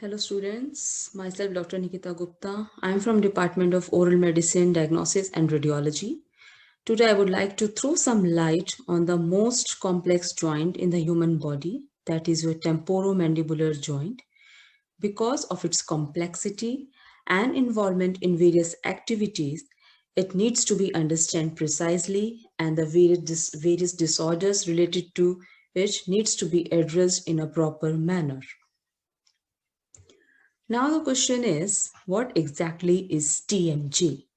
Hello students, myself Dr. Nikita Gupta. I am from Department of Oral Medicine, Diagnosis and Radiology. Today I would like to throw some light on the most complex joint in the human body, that is your temporomandibular joint. Because of its complexity and involvement in various activities, it needs to be understood precisely and the various disorders related to which needs to be addressed in a proper manner. Now the question is, what exactly is TMJ?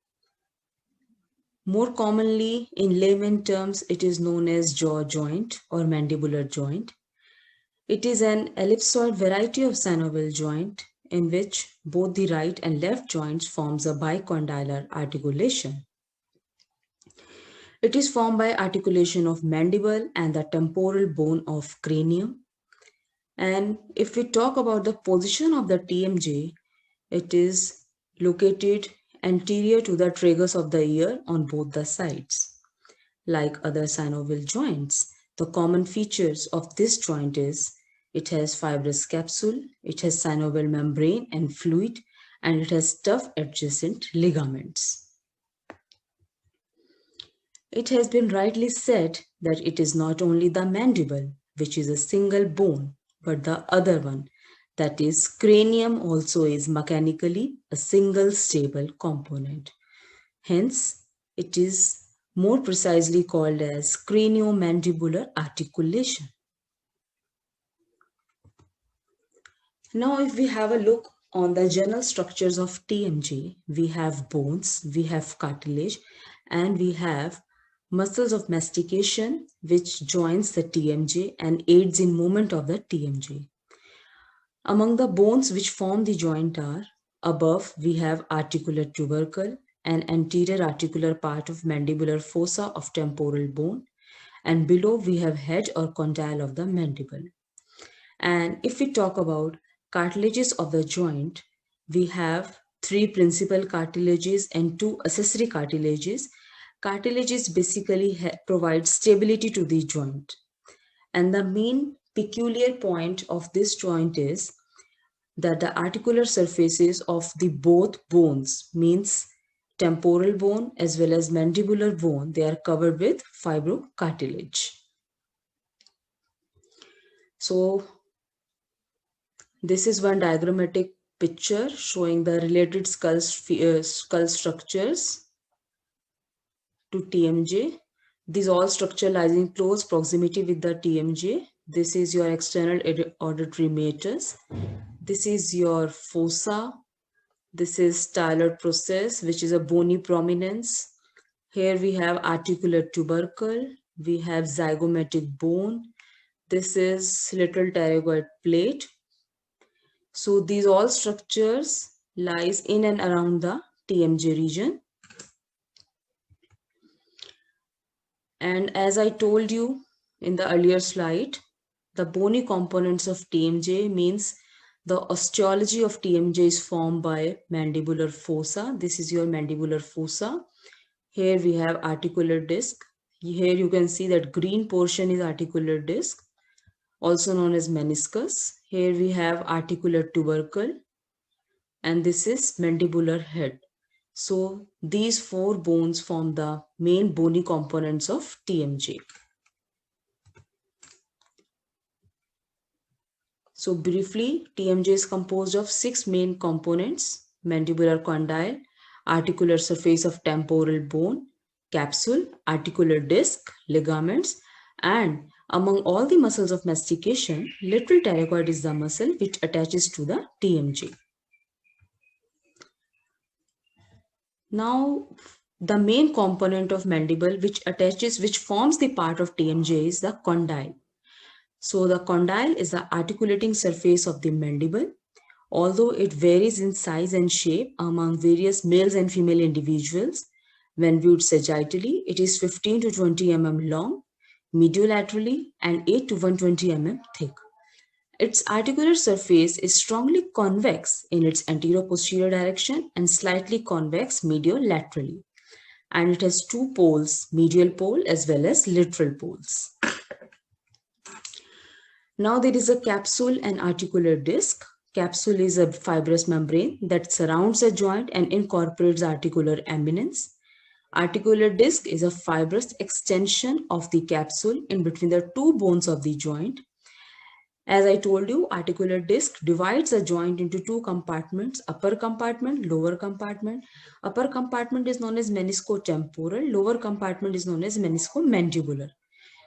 More commonly, in layman terms, it is known as jaw joint or mandibular joint. It is an ellipsoid variety of synovial joint in which both the right and left joints forms a bicondylar articulation. It is formed by articulation of mandible and the temporal bone of cranium. And if we talk about the position of the TMJ, it is located anterior to the tragus of the ear on both the sides. Like other synovial joints, the common features of this joint is it has fibrous capsule, it has synovial membrane and fluid, and it has tough adjacent ligaments. It has been rightly said that it is not only the mandible, which is a single bone, but the other one, that is cranium, also is mechanically a single stable component. Hence, it is more precisely called as craniomandibular articulation. Now, if we have a look on the general structures of TMJ, we have bones, we have cartilage, and we have muscles of mastication, which joins the TMJ and aids in movement of the TMJ. Among the bones which form the joint are, above we have articular tubercle, an anterior articular part of mandibular fossa of temporal bone, and below we have head or condyle of the mandible. And if we talk about cartilages of the joint, we have three principal cartilages and two accessory cartilages. Cartilages basically provide stability to the joint. And the main peculiar point of this joint is that the articular surfaces of the both bones, means temporal bone as well as mandibular bone, they are covered with fibrocartilage. So this is one diagrammatic picture showing the related skull structures to TMJ. These all structure lies in close proximity with the TMJ. This is your external auditory meatus. This is your fossa. This is styloid process, which is a bony prominence. Here we have articular tubercle. We have zygomatic bone. This is little pterygoid plate. So these all structures lies in and around the TMJ region. And as I told you in the earlier slide, the bony components of TMJ means the osteology of TMJ is formed by mandibular fossa. This is your mandibular fossa. Here we have articular disc. Here you can see that green portion is articular disc, also known as meniscus. Here we have articular tubercle, and this is mandibular head. So these four bones form the main bony components of TMJ. So briefly, TMJ is composed of 6 main components: mandibular condyle, articular surface of temporal bone, capsule, articular disc, ligaments, and among all the muscles of mastication, lateral pterygoid is the muscle which attaches to the TMJ. Now, the main component of mandible which forms the part of TMJ is the condyle. So the condyle is the articulating surface of the mandible. Although it varies in size and shape among various males and female individuals, when viewed sagittally, it is 15 to 20 mm long, mediolaterally, and 8 to 120 mm thick. Its articular surface is strongly convex in its anterior-posterior direction and slightly convex medial-laterally. And it has two poles, medial pole as well as lateral poles. Now there is a capsule and articular disc. Capsule is a fibrous membrane that surrounds a joint and incorporates articular eminence. Articular disc is a fibrous extension of the capsule in between the two bones of the joint. As I told you, articular disc divides a joint into two compartments, upper compartment, lower compartment. Upper compartment is known as meniscotemporal, lower compartment is known as meniscomandibular.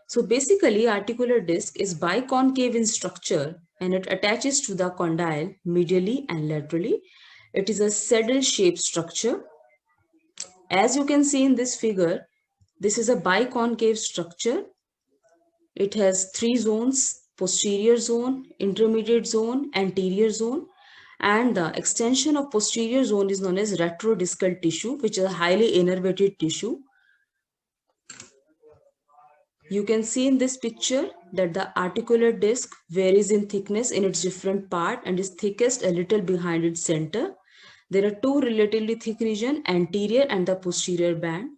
So basically, articular disc is biconcave in structure and it attaches to the condyle medially and laterally. It is a saddle-shaped structure. As you can see in this figure, this is a biconcave structure. It has three zones: posterior zone, intermediate zone, anterior zone. And the extension of posterior zone is known as retrodiscal tissue, which is a highly innervated tissue. You can see in this picture that the articular disc varies in thickness in its different part and is thickest a little behind its center. There are two relatively thick regions, anterior and the posterior band.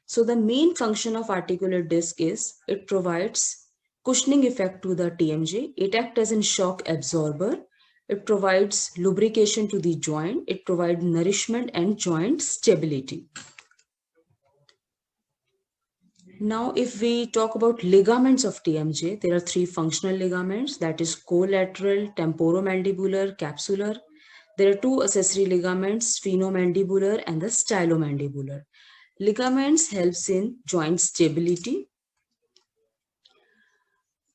So the main function of articular disc is it provides cushioning effect to the TMJ. It acts as a shock absorber. It provides lubrication to the joint. It provides nourishment and joint stability. Now, if we talk about ligaments of TMJ, there are three functional ligaments, that is collateral, temporomandibular, capsular. There are two accessory ligaments, sphenomandibular and the stylomandibular. Ligaments helps in joint stability.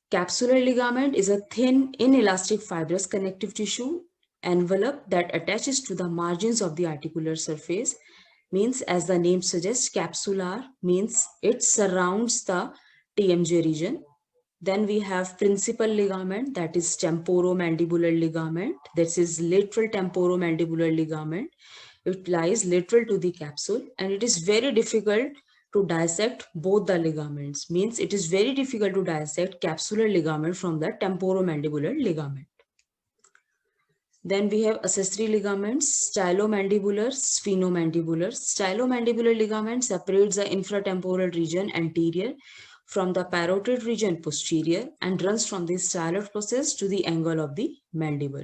Capsular ligament is a thin, inelastic fibrous connective tissue envelope that attaches to the margins of the articular surface. Means, as the name suggests, capsular means it surrounds the TMJ region. Then we have principal ligament, that is temporomandibular ligament. This is lateral temporomandibular ligament. It lies lateral to the capsule and it is very difficult to dissect both the ligaments. Means it is very difficult to dissect capsular ligament from the temporomandibular ligament. Then we have accessory ligaments, stylomandibular, sphenomandibular. Stylomandibular ligament separates the infratemporal region anterior from the parotid region posterior and runs from the styloid process to the angle of the mandible.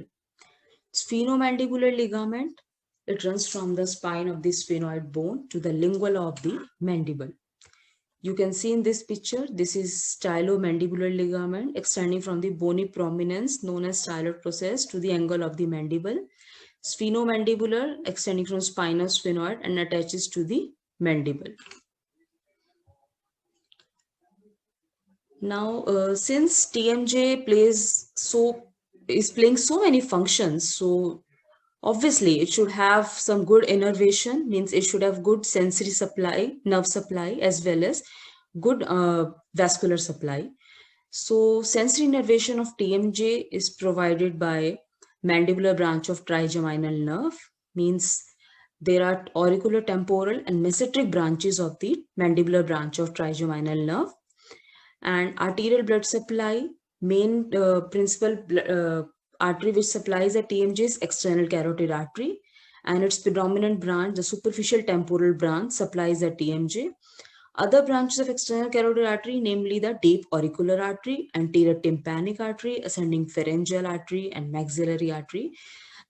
Sphenomandibular ligament, it runs from the spine of the sphenoid bone to the lingual of the mandible. You can see in this picture, this is stylomandibular ligament extending from the bony prominence known as styloid process to the angle of the mandible. Sphenomandibular extending from spinous sphenoid and attaches to the mandible. Now, since TMJ is playing so many functions, so obviously it should have some good innervation, means it should have good sensory supply, nerve supply, as well as good vascular supply. So sensory innervation of TMJ is provided by mandibular branch of trigeminal nerve, means there are auriculotemporal and mesenteric branches of the mandibular branch of trigeminal nerve. And arterial blood supply, main principal artery which supplies the TMJ is external carotid artery, and its predominant branch, the superficial temporal branch, supplies the TMJ. Other branches of external carotid artery, namely the deep auricular artery, anterior tympanic artery, ascending pharyngeal artery, and maxillary artery,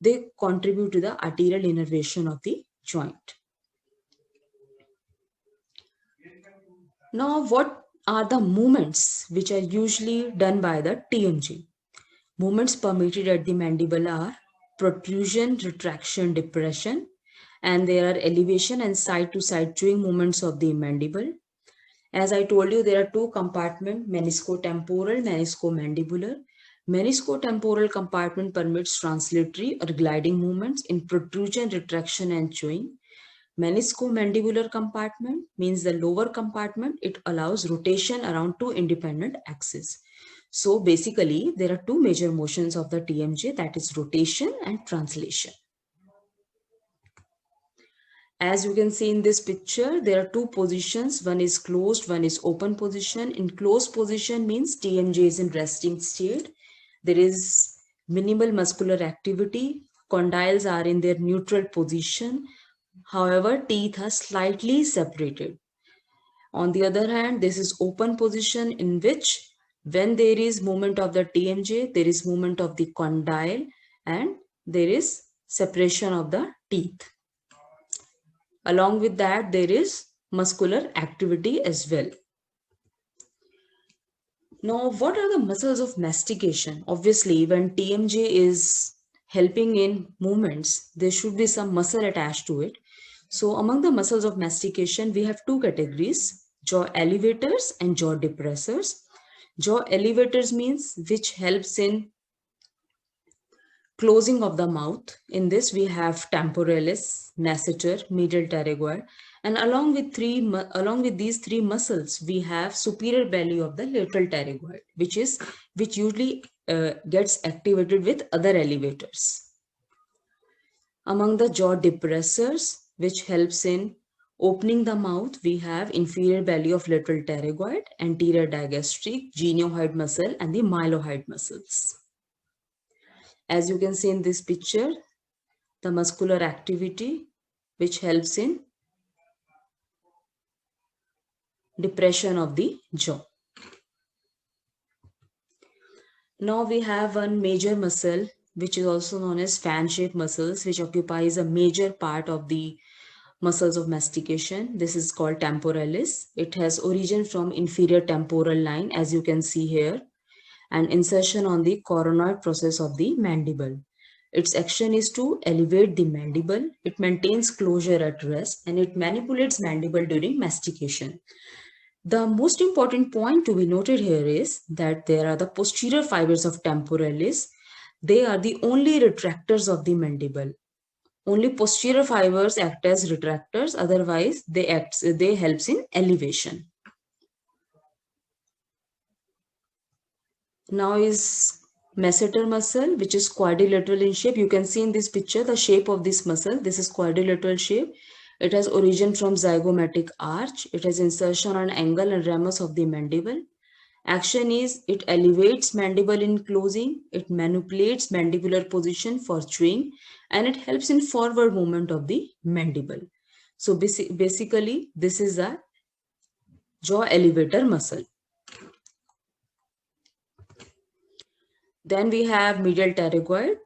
they contribute to the arterial innervation of the joint. Now, what are the movements which are usually done by the TMJ? Movements permitted at the mandible are protrusion, retraction, depression, and there are elevation and side-to-side chewing movements of the mandible. As I told you, there are two compartments, meniscotemporal, meniscomandibular. Meniscotemporal compartment permits translatory or gliding movements in protrusion, retraction, and chewing. Meniscomandibular compartment means the lower compartment. It allows rotation around two independent axes. So basically, there are two major motions of the TMJ, that is rotation and translation. As you can see in this picture, there are two positions. One is closed, one is open position. In closed position means TMJ is in resting state. There is minimal muscular activity. Condyles are in their neutral position. However, teeth are slightly separated. On the other hand, this is open position in which when there is movement of the TMJ, there is movement of the condyle and there is separation of the teeth. Along with that, there is muscular activity as well. Now, what are the muscles of mastication? Obviously, when TMJ is helping in movements, there should be some muscle attached to it. So, among the muscles of mastication, we have two categories: jaw elevators and jaw depressors. Jaw elevators means which helps in closing of the mouth. In this, we have temporalis, masseter, medial pterygoid, and along with these three muscles, we have superior belly of the lateral pterygoid, which usually gets activated with other elevators. Among the jaw depressors, which helps in opening the mouth, we have inferior belly of lateral pterygoid, anterior digastric, genioid muscle, and the mylohyoid muscles. As you can see in this picture, the muscular activity which helps in depression of the jaw. Now we have one major muscle which is also known as fan-shaped muscles, which occupies a major part of the muscles of mastication. This is called temporalis. It has origin from inferior temporal line, as you can see here, and insertion on the coronoid process of the mandible. Its action is to elevate the mandible, it maintains closure at rest, and it manipulates mandible during mastication. The most important point to be noted here is that there are the posterior fibers of temporalis. They are the only retractors of the mandible. Only posterior fibers act as retractors, otherwise they helps in elevation. Now is masseter muscle, which is quadrilateral in shape. You can see in this picture the shape of this muscle. This is quadrilateral shape. It has origin from zygomatic arch. It has insertion on angle and ramus of the mandible. Action is it elevates mandible in closing, it manipulates mandibular position for chewing, and it helps in forward movement of the mandible. So basically, this is a jaw elevator muscle. Then we have medial pterygoid.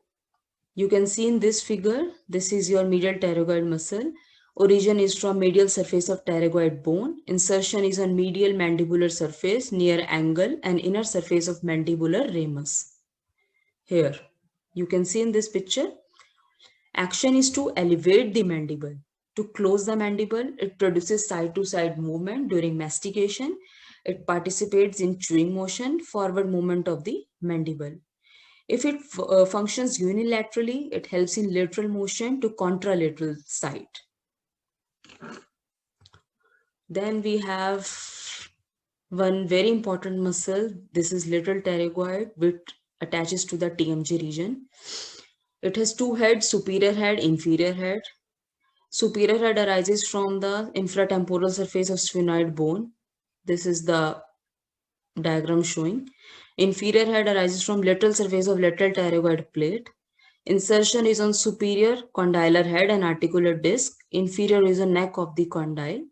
You can see in this figure, this is your medial pterygoid muscle. Origin is from medial surface of pterygoid bone. Insertion is on medial mandibular surface near angle and inner surface of mandibular ramus. Here, you can see in this picture, action is to elevate the mandible. To close the mandible, it produces side-to-side movement during mastication. It participates in chewing motion, forward movement of the mandible. If it functions unilaterally, it helps in lateral motion to contralateral side. Then we have one very important muscle. This is lateral pterygoid, which attaches to the TMJ region. It has two heads, superior head, inferior head. Superior head arises from the infratemporal surface of sphenoid bone. This is the diagram showing. Inferior head arises from lateral surface of lateral pterygoid plate. Insertion is on superior condylar head and articular disc. Inferior is the neck of the condyle.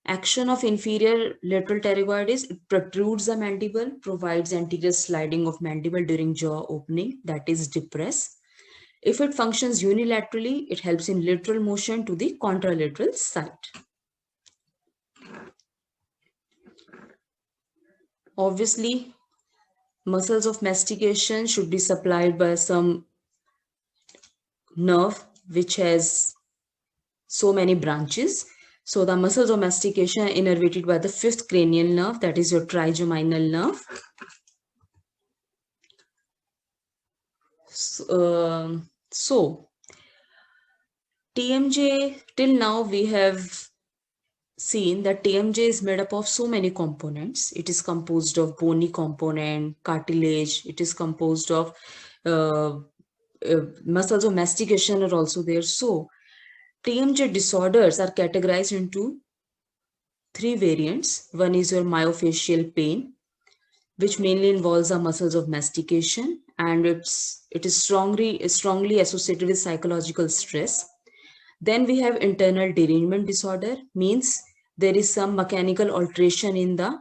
Action of inferior lateral pterygoid is it protrudes the mandible, provides anterior sliding of mandible during jaw opening, that is depress. If it functions unilaterally, it helps in lateral motion to the contralateral side. Obviously, muscles of mastication should be supplied by some nerve which has so many branches. So the muscles of mastication are innervated by the fifth cranial nerve, that is your trigeminal nerve. So TMJ, till now we have seen that TMJ is made up of so many components. It is composed of bony component, cartilage. It is composed of muscles of mastication are also there. So TMJ disorders are categorized into three variants. One is your myofascial pain, which mainly involves the muscles of mastication, and it is strongly associated with psychological stress. Then we have internal derangement disorder, means there is some mechanical alteration in the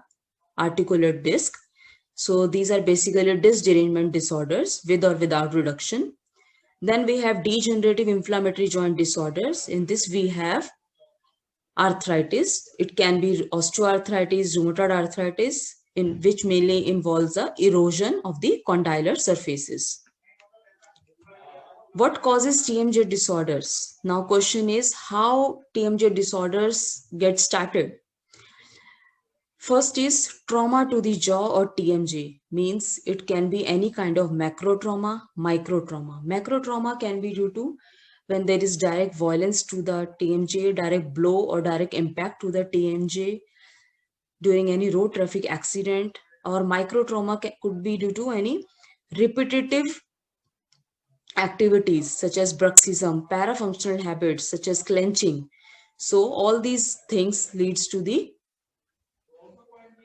articular disc. So these are basically disc derangement disorders with or without reduction. Then we have degenerative inflammatory joint disorders. In this we have arthritis. It can be osteoarthritis, rheumatoid arthritis, in which mainly involves the erosion of the condylar surfaces. What causes TMJ disorders? Now question is how TMJ disorders get started. First is trauma to the jaw or TMJ, means it can be any kind of macro trauma, micro trauma. Macro trauma can be due to when there is direct violence to the TMJ, direct blow or direct impact to the TMJ during any road traffic accident, or micro trauma could be due to any repetitive activities such as bruxism, parafunctional habits such as clenching. So all these things leads to the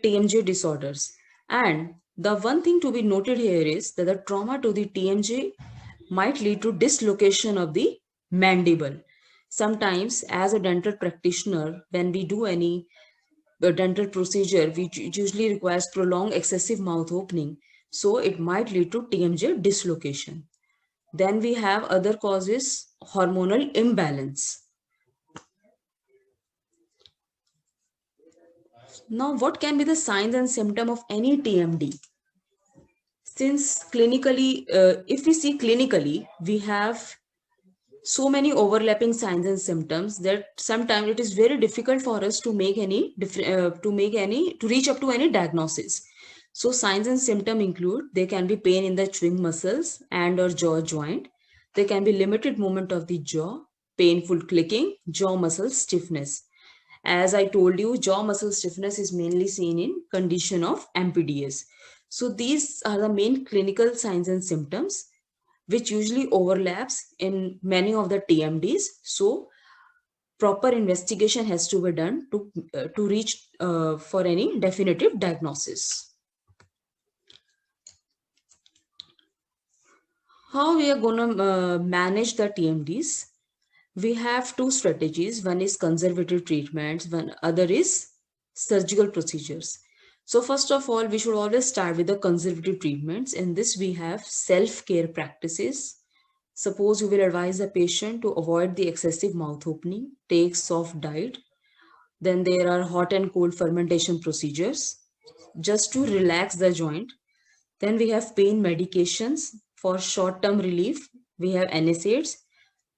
TMJ disorders. And the one thing to be noted here is that the trauma to the TMJ might lead to dislocation of the mandible. Sometimes as a dental practitioner, when we do any dental procedure, which usually requires prolonged excessive mouth opening, so it might lead to TMJ dislocation. Then we have other causes, hormonal imbalance. Now, what can be the signs and symptom of any TMD? Since clinically, if we see clinically, we have so many overlapping signs and symptoms that sometimes it is very difficult for us to make any to reach up to any diagnosis. So signs and symptoms include there can be pain in the chewing muscles and or jaw joint. There can be limited movement of the jaw, painful clicking, jaw muscle stiffness. As I told you, jaw muscle stiffness is mainly seen in condition of MPDS. So these are the main clinical signs and symptoms which usually overlaps in many of the TMDs. So proper investigation has to be done to reach for any definitive diagnosis. How we are going to manage the TMDs? We have two strategies. One is conservative treatments, one other is surgical procedures. So first of all, we should always start with the conservative treatments. In this, we have self-care practices. Suppose you will advise the patient to avoid the excessive mouth opening, take soft diet. Then there are hot and cold fermentation procedures just to relax the joint. Then we have pain medications for short-term relief. We have NSAIDs.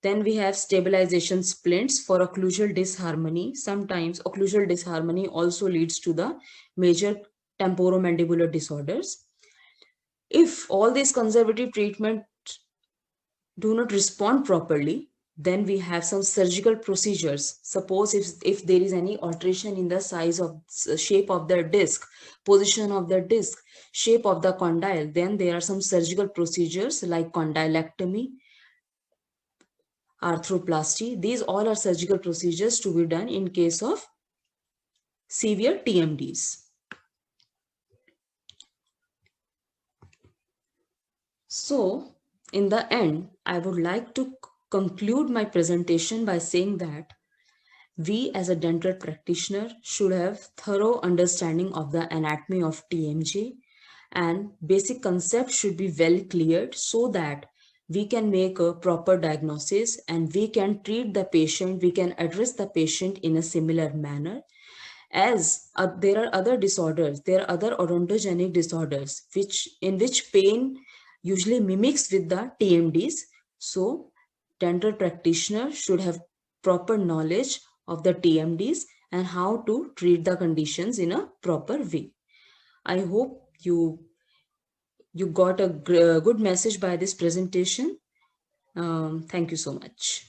Then we have stabilization splints for occlusal disharmony. Sometimes occlusal disharmony also leads to the major temporomandibular disorders. If all these conservative treatment do not respond properly, then we have some surgical procedures. Suppose if there is any alteration in the size of shape of the disc, position of the disc, shape of the condyle, then there are some surgical procedures like condylectomy, arthroplasty. These all are surgical procedures to be done in case of severe TMDs. So, in the end, I would like to conclude my presentation by saying that we as a dental practitioner should have thorough understanding of the anatomy of TMJ, and basic concepts should be well cleared so that we can make a proper diagnosis and we can treat the patient, we can address the patient in a similar manner. As there are other disorders, there are other odontogenic disorders in which pain usually mimics with the TMDs. So dental practitioner should have proper knowledge of the TMDs and how to treat the conditions in a proper way. I hope you got a good message by this presentation. Thank you so much.